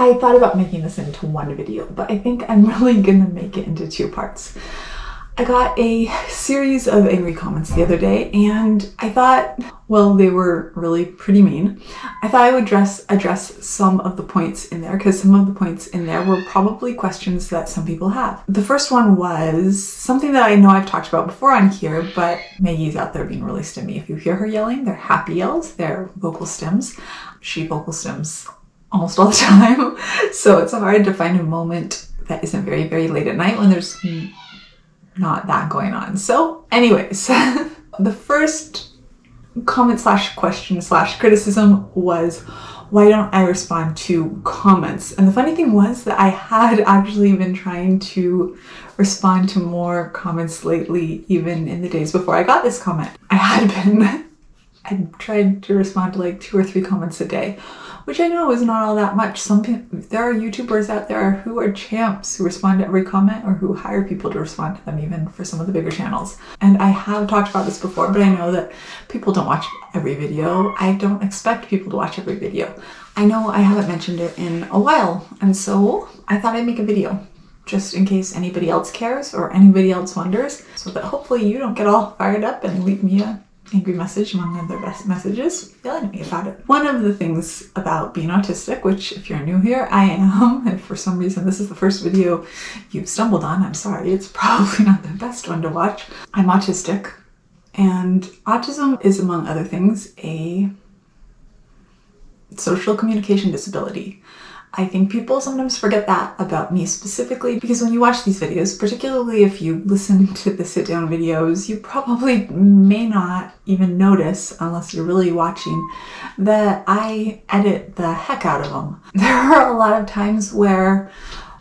I thought about making this into one video, but I think I'm really gonna make it into 2 parts. I got a series of angry comments the other day, and I thought, well, they were really pretty mean. I thought I would address some of the points in there, because some of the points in there were probably questions that some people have. The first one was something that I know I've talked about before on here, but Maggie's out there being really stimmy. If you hear her yelling, they're happy yells, they're vocal stims. She vocal stims almost all the time, so it's hard to find a moment that isn't very, very late at night when there's not that going on. So anyways, the first comment / question / criticism was, why don't I respond to comments? And the funny thing was that I had actually been trying to respond to more comments lately, even in the days before I got this comment. I tried to respond to like 2 or 3 comments a day, which I know is not all that much. There are YouTubers out there who are champs who respond to every comment, or who hire people to respond to them, even for some of the bigger channels. And I have talked about this before, but I know that people don't watch every video. I don't expect people to watch every video. I know I haven't mentioned it in a while, and so I thought I'd make a video just in case anybody else cares or anybody else wonders, so that hopefully you don't get all fired up and leave me a angry message among other best messages yelling at me about it. One of the things about being autistic, which if you're new here, I am, and for some reason this is the first video you've stumbled on, I'm sorry, it's probably not the best one to watch. I'm autistic, and autism is, among other things, a social communication disability. I think people sometimes forget that about me specifically, because when you watch these videos, particularly if you listen to the sit-down videos, you probably may not even notice, unless you're really watching, that I edit the heck out of them. There are a lot of times where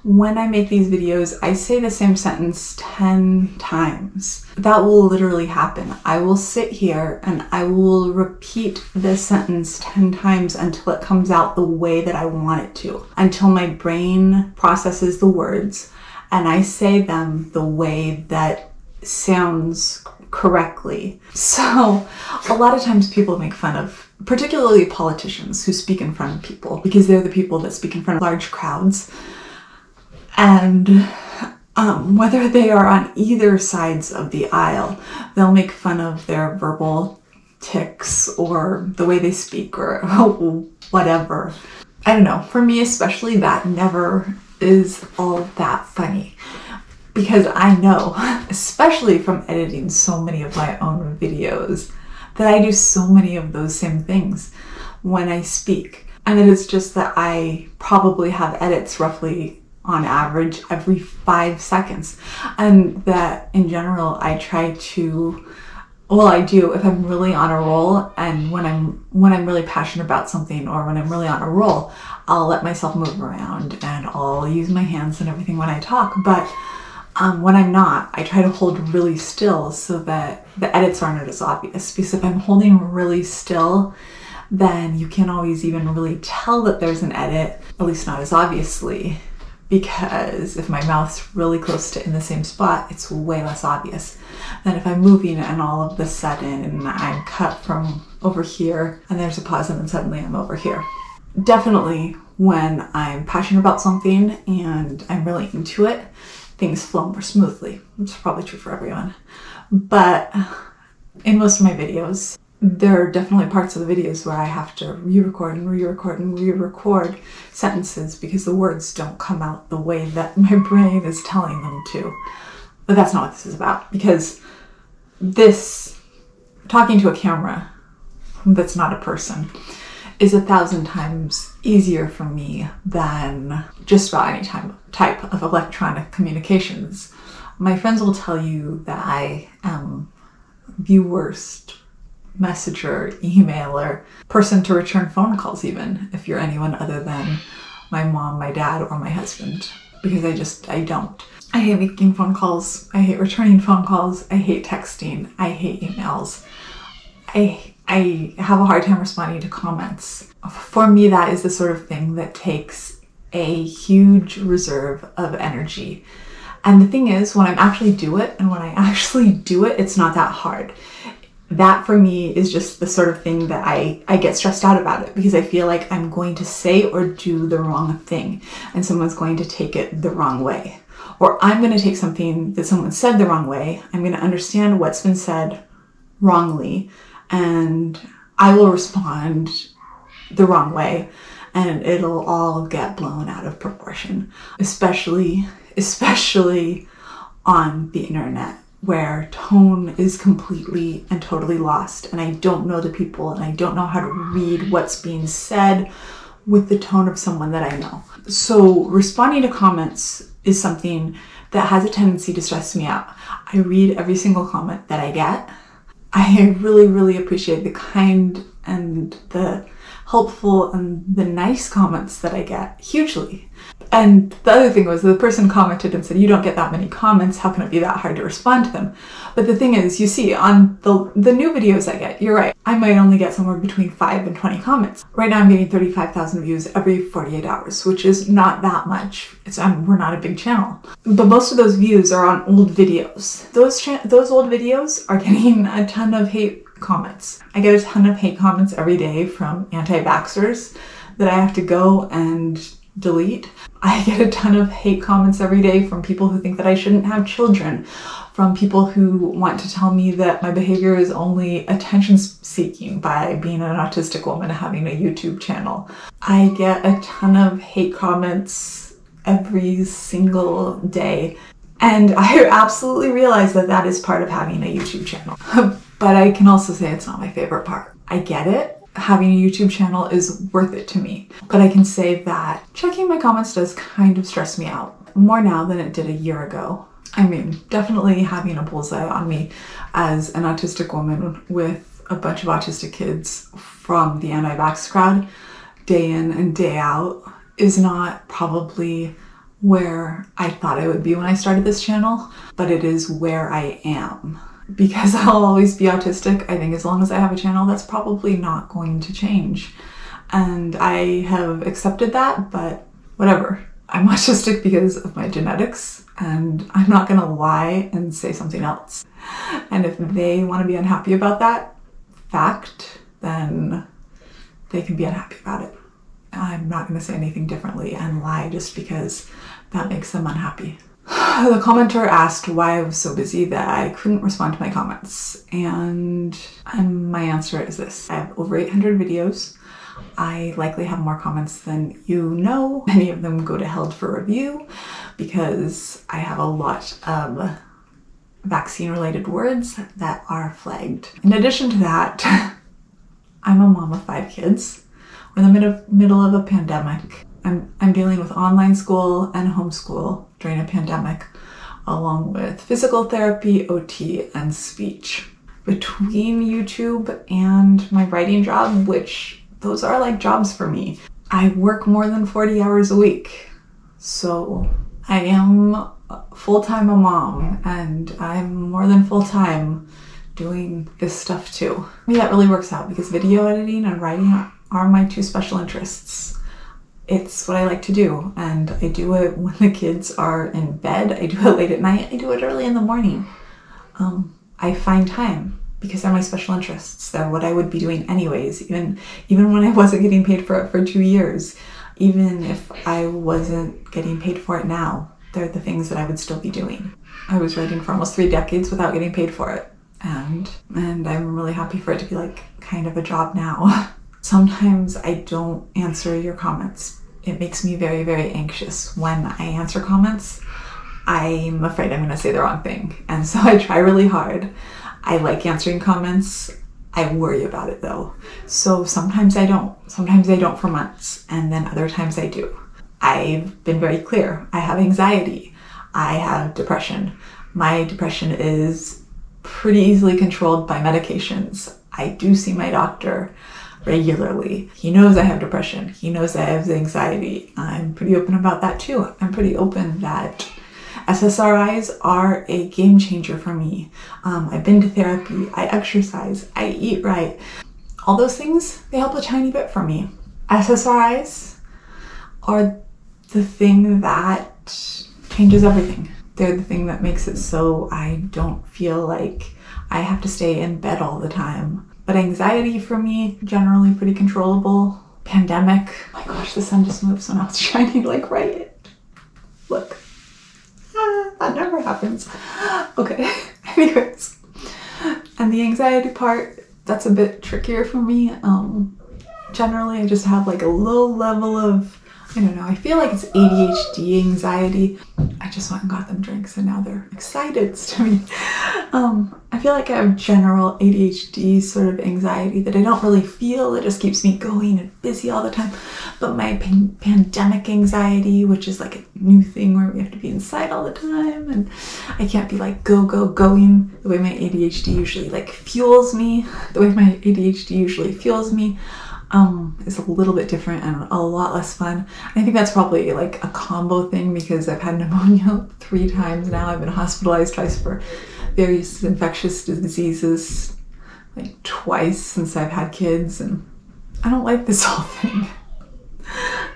when I make these videos, I say the same sentence 10 times. That will literally happen. I will sit here and I will repeat this sentence 10 times until it comes out the way that I want it to, until my brain processes the words and I say them the way that sounds correctly. So a lot of times people make fun of, particularly politicians who speak in front of people, because they're the people that speak in front of large crowds. And whether they are on either sides of the aisle, they'll make fun of their verbal tics or the way they speak or whatever. I don't know. For me especially, that never is all that funny, because I know, especially from editing so many of my own videos, that I do so many of those same things when I speak. And it is just that I probably have edits roughly on average every 5 seconds, and that in general I try to, well, I do if I'm really on a roll, and when I'm really passionate about something, or when I'm really on a roll, I'll let myself move around and I'll use my hands and everything when I talk. But when I'm not, I try to hold really still so that the edits aren't as obvious, because if I'm holding really still, then you can't always even really tell that there's an edit, at least not as obviously. Because if my mouth's really close to in the same spot, it's way less obvious than if I'm moving and all of a sudden I'm cut from over here and there's a pause and then suddenly I'm over here. Definitely when I'm passionate about something and I'm really into it, things flow more smoothly. It's probably true for everyone. But in most of my videos, there are definitely parts of the videos where I have to re-record and re-record and re-record sentences because the words don't come out the way that my brain is telling them to. But that's not what this is about, because this, talking to a camera that's not a person, is 1,000 times easier for me than just about any type of electronic communications. My friends will tell you that I am the worst messenger, emailer, person to return phone calls, even if you're anyone other than my mom, my dad, or my husband, because I don't. I hate making phone calls. I hate returning phone calls. I hate texting. I hate emails. I have a hard time responding to comments. For me, that is the sort of thing that takes a huge reserve of energy. And the thing is, when I actually do it, it's not that hard. That for me is just the sort of thing that I get stressed out about it, because I feel like I'm going to say or do the wrong thing and someone's going to take it the wrong way. Or I'm going to take something that someone said the wrong way. I'm going to understand what's been said wrongly, and I will respond the wrong way, and it'll all get blown out of proportion, especially on the internet, where tone is completely and totally lost, and I don't know the people, and I don't know how to read what's being said with the tone of someone that I know. So responding to comments is something that has a tendency to stress me out. I read every single comment that I get. I really, really appreciate the kind and the helpful and the nice comments that I get, hugely. And the other thing was, the person commented and said, you don't get that many comments, how can it be that hard to respond to them? But the thing is, you see, on the new videos I get, you're right, I might only get somewhere between 5 and 20 comments. Right now I'm getting 35,000 views every 48 hours, which is not that much. We're not a big channel. But most of those views are on old videos. Those old videos are getting a ton of hate comments. I get a ton of hate comments every day from anti-vaxxers that I have to go and delete. I get a ton of hate comments every day from people who think that I shouldn't have children, from people who want to tell me that my behavior is only attention seeking by being an autistic woman having a YouTube channel. I get a ton of hate comments every single day, and I absolutely realize that that is part of having a YouTube channel. But I can also say it's not my favorite part. I get it. Having a YouTube channel is worth it to me. But I can say that checking my comments does kind of stress me out. More now than it did a year ago. I mean, definitely having a bullseye on me as an autistic woman with a bunch of autistic kids from the anti-vax crowd, day in and day out, is not probably where I thought I would be when I started this channel, but it is where I am. Because I'll always be autistic, I think as long as I have a channel, that's probably not going to change. And I have accepted that, but whatever. I'm autistic because of my genetics, and I'm not gonna lie and say something else. And if they want to be unhappy about that fact, then they can be unhappy about it. I'm not gonna say anything differently and lie just because that makes them unhappy. The commenter asked why I was so busy that I couldn't respond to my comments, and my answer is this. I have over 800 videos. I likely have more comments than you know. Many of them go to held for review because I have a lot of vaccine-related words that are flagged. In addition to that, I'm a mom of 5 kids. We're in the middle of a pandemic. I'm dealing with online school and homeschool during a pandemic, along with physical therapy, OT, and speech. Between YouTube and my writing job, which those are like jobs for me, I work more than 40 hours a week. So I am full-time a mom, and I'm more than full-time doing this stuff too. I mean, that really works out because video editing and writing are my 2 special interests. It's what I like to do, and I do it when the kids are in bed. I do it late at night. I do it early in the morning. I find time because they're my special interests. They're what I would be doing anyways, even when I wasn't getting paid for it for 2 years. Even if I wasn't getting paid for it now, they're the things that I would still be doing. I was writing for almost 3 decades without getting paid for it, and I'm really happy for it to be like kind of a job now. Sometimes I don't answer your comments. It makes me very, very anxious. When I answer comments, I'm afraid I'm going to say the wrong thing. And so I try really hard. I like answering comments. I worry about it though. So sometimes I don't. Sometimes I don't for months. And then other times I do. I've been very clear. I have anxiety. I have depression. My depression is pretty easily controlled by medications. I do see my doctor regularly. He knows I have depression. He knows I have anxiety. I'm pretty open about that too. I'm pretty open that SSRIs are a game changer for me. I've been to therapy. I exercise. I eat right. All those things, they help a tiny bit for me. SSRIs are the thing that changes everything. They're the thing that makes it so I don't feel like I have to stay in bed all the time. But anxiety for me, generally pretty controllable. Pandemic. Oh my gosh, the sun just moved, so now it's shining like right. Look. That never happens. Okay, anyways. And the anxiety part, that's a bit trickier for me. Generally, I just have like a low level of, I don't know, I feel like it's ADHD anxiety. I just went and got them drinks and now they're excited to me. I feel like I have general ADHD sort of anxiety that I don't really feel. It just keeps me going and busy all the time. But my pandemic anxiety, which is like a new thing where we have to be inside all the time and I can't be like going the way my ADHD usually like fuels me, is a little bit different and a lot less fun. I think that's probably like a combo thing because I've had pneumonia 3 times now. I've been hospitalized twice for various infectious diseases, like twice since I've had kids, and I don't like this whole thing.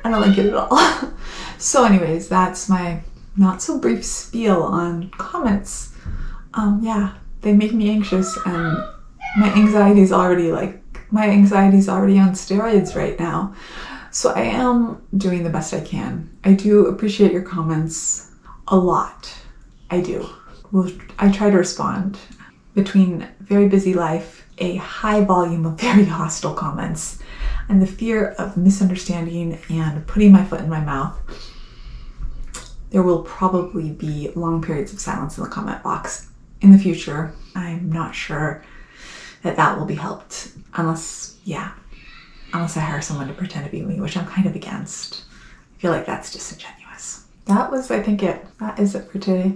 I don't like it at all. So anyways, that's my not so brief spiel on comments. Yeah, they make me anxious and my anxiety's already on steroids right now. So I am doing the best I can. I do appreciate your comments a lot. I do. I try to respond. Between very busy life, a high volume of very hostile comments, and the fear of misunderstanding and putting my foot in my mouth, there will probably be long periods of silence in the comment box in the future. I'm not sure that will be helped unless I hire someone to pretend to be me, which I'm kind of against. I feel like that's disingenuous. That was, I think, it. That is it for today.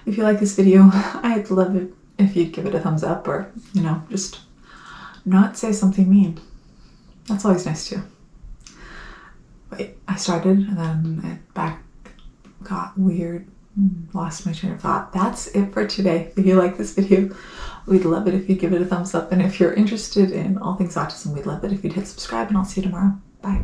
If you like this video, I'd love it if you'd give it a thumbs up or, just not say something mean. That's always nice too. Wait, I started and then it back got weird. Lost my train of thought. That's it for today. If you like this video, we'd love it if you'd give it a thumbs up. And if you're interested in all things autism, we'd love it if you'd hit subscribe, and I'll see you tomorrow. Bye.